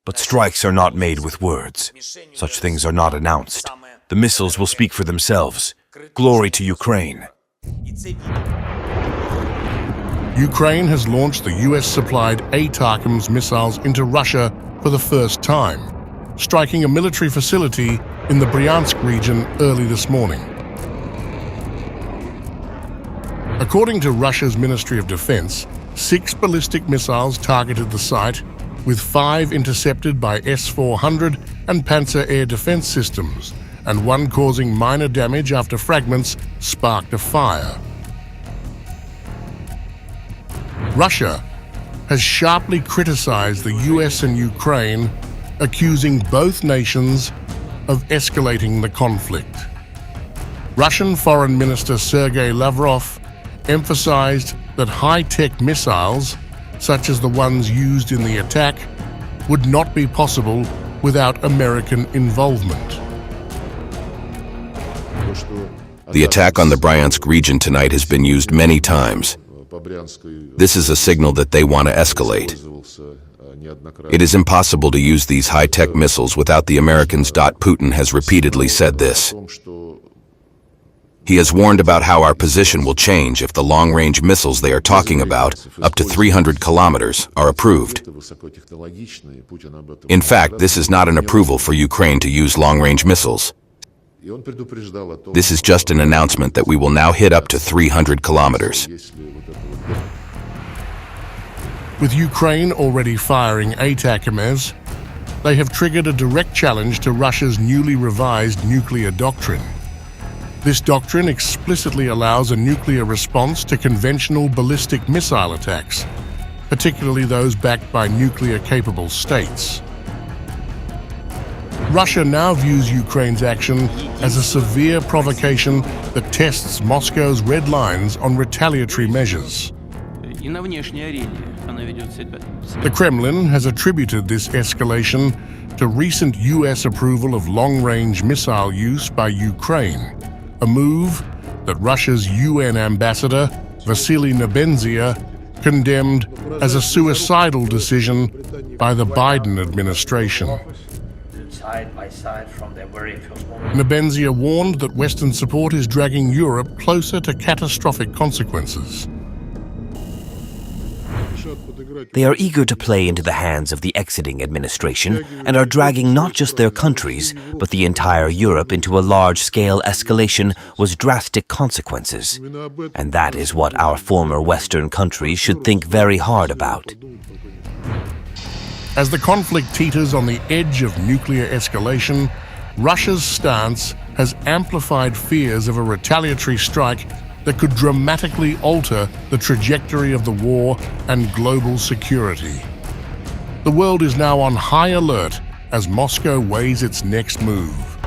But strikes are not made with words. Such things are not announced. The missiles will speak for themselves. Glory to Ukraine. Ukraine has launched the US-supplied ATACMS missiles into Russia for the first time, striking a military facility in the Bryansk region early this morning. According to Russia's Ministry of Defense, 6 ballistic missiles targeted the site, with 5 intercepted by S-400 and Panzer air defense systems, and 1 causing minor damage after fragments sparked a fire. Russia has sharply criticized the US and Ukraine, accusing both nations of escalating the conflict. Russian Foreign Minister Sergei Lavrov emphasized that high-tech missiles, such as the ones used in the attack, would not be possible without American involvement. The attack on the Bryansk region tonight has been used many times. This is a signal that they want to escalate. It is impossible to use these high-tech missiles without the Americans. Putin has repeatedly said this. He has warned about how our position will change if the long-range missiles they are talking about, up to 300 kilometers, are approved. In fact, this is not an approval for Ukraine to use long-range missiles. This is just an announcement that we will now hit up to 300 kilometers. With Ukraine already firing ATACMS, they have triggered a direct challenge to Russia's newly revised nuclear doctrine. This doctrine explicitly allows a nuclear response to conventional ballistic missile attacks, particularly those backed by nuclear-capable states. Russia now views Ukraine's action as a severe provocation that tests Moscow's red lines on retaliatory measures. The Kremlin has attributed this escalation to recent US approval of long-range missile use by Ukraine, a move that Russia's UN ambassador, Vasily Nebenzia, condemned as a suicidal decision by the Biden administration. Nebenzia warned that Western support is dragging Europe closer to catastrophic consequences. They are eager to play into the hands of the exiting administration and are dragging not just their countries, but the entire Europe into a large-scale escalation with drastic consequences. And that is what our former Western countries should think very hard about. As the conflict teeters on the edge of nuclear escalation, Russia's stance has amplified fears of a retaliatory strike that could dramatically alter the trajectory of the war and global security. The world is now on high alert as Moscow weighs its next move.